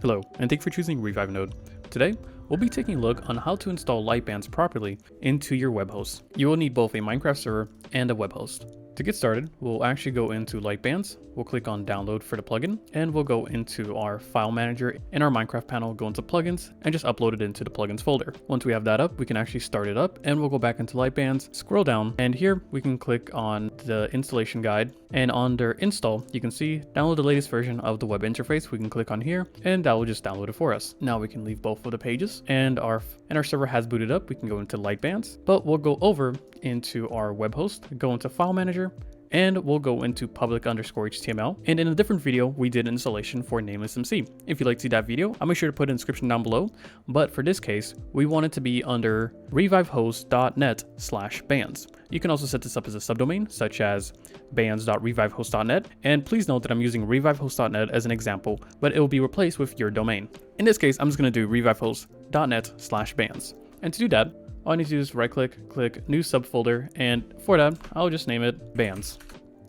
Hello, and thank you for choosing Revivenode. Today, we'll be taking a look on how to install Litebans properly into your web host. You will need both a Minecraft server and a web host. To get started, we'll actually go into Litebans, we'll click on download for the plugin, and we'll go into our file manager in our Minecraft panel, go into plugins, and just upload it into the plugins folder. Once we have that up, we can actually start it up, and we'll go back into Litebans, scroll down, and here we can click on the installation guide, and under install, you can see download the latest version of the web interface. We can click on here, and that will just download it for us. Now we can leave both of the pages, and our server has booted up. We can go into Litebans, but we'll go over into our web host, go into file manager, and we'll go into public_HTML. And in a different video, we did an installation for NamelessMC. If you'd like to see that video, I'll make sure to put in the description down below. But for this case, we want it to be under revivehost.net/bans. You can also set this up as a subdomain, such as bans.revivehost.net. And please note that I'm using revivehost.net as an example, but it will be replaced with your domain. In this case, I'm just going to do revivehost.net/bans. And to do that, all I need to do is right click, click new subfolder, and for that, I'll just name it bans.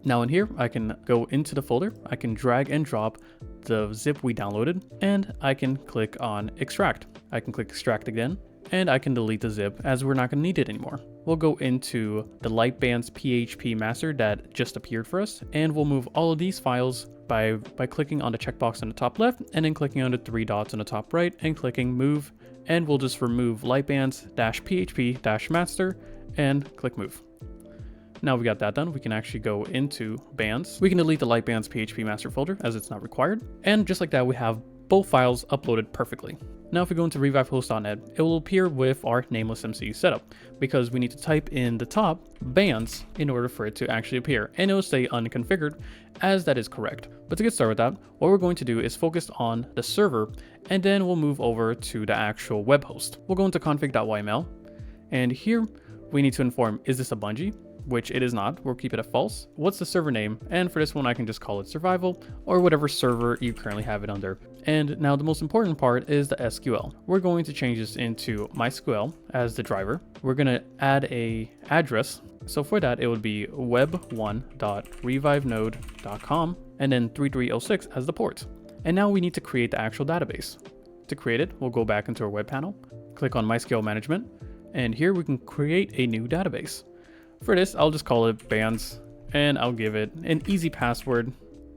Now in here, I can go into the folder, I can drag and drop the zip we downloaded, and I can click on extract. I can click extract again, and I can delete the zip as we're not going to need it anymore. We'll go into the Litebans PHP master that just appeared for us, and we'll move all of these files by clicking on the checkbox on the top left, and then clicking on the three dots on the top right, and clicking move, and we'll just remove Litebans-php-master and click move. Now we got that done, we can actually go into bans. We can delete the Litebans PHP master folder as it's not required. And just like that, we have both files uploaded perfectly. Now if we go into revivehost.net, it will appear with our NamelessMC setup because we need to type in the top bans in order for it to actually appear, and it will stay unconfigured as that is correct. But to get started with that, what we're going to do is focus on the server, and then we'll move over to the actual web host. We'll go into config.yml, and here we need to inform, is this a bungee? Which it is not, we'll keep it at false. What's the server name? And for this one, I can just call it survival or whatever server you currently have it under. And now the most important part is the SQL. We're going to change this into MySQL as the driver. We're gonna add a address. So for that, it would be web1.revivenode.com and then 3306 as the port. And now we need to create the actual database. To create it, we'll go back into our web panel, click on MySQL management, and here we can create a new database. For this, I'll just call it bans, and I'll give it an easy password.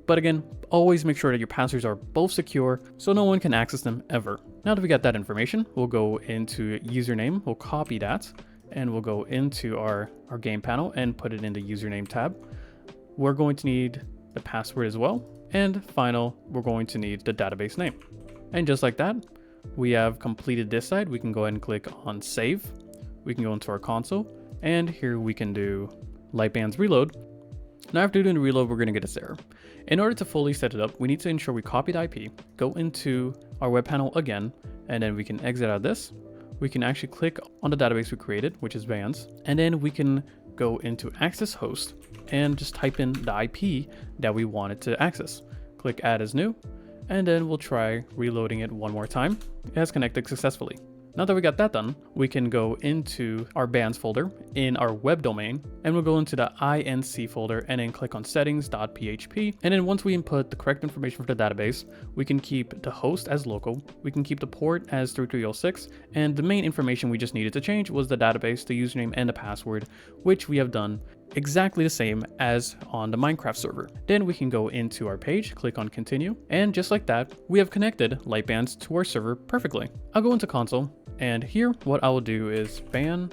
But again, always make sure that your passwords are both secure so no one can access them ever. Now that we got that information, we'll go into username, we'll copy that, and we'll go into our game panel and put it in the username tab. We're going to need the password as well. And final, we're going to need the database name. And just like that, we have completed this side. We can go ahead and click on save. We can go into our console. And here we can do Litebans reload. Now after doing the reload, we're going to get this error. In order to fully set it up, we need to ensure we copy the IP, go into our web panel again, and then we can exit out of this. We can actually click on the database we created, which is bans, and then we can go into access host and just type in the IP that we wanted to access. Click add as new, and then we'll try reloading it one more time. It has connected successfully. Now that we got that done, we can go into our bans folder in our web domain, and we'll go into the inc folder and then click on settings.php. And then once we input the correct information for the database, we can keep the host as local, we can keep the port as 3306, and the main information we just needed to change was the database, the username, and the password, which we have done exactly the same as on the Minecraft server. Then we can go into our page, click on continue, and just like that, we have connected Litebans to our server perfectly. I'll go into console, and here what I will do is ban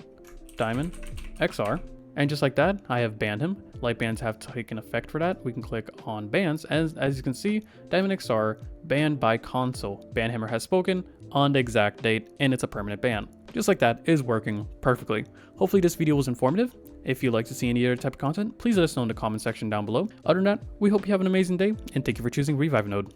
diamond xr, and just like that, I have banned him. Litebans have taken effect for that. We can click on bans, as you can see, diamond xr banned by console. Ban hammer has spoken on the exact date, and it's a permanent ban. Just like that, is working perfectly. Hopefully this video was informative. If you'd like to see any other type of content, please let us know in the comment section down below. Other than that, we hope you have an amazing day, and thank you for choosing Revivenode.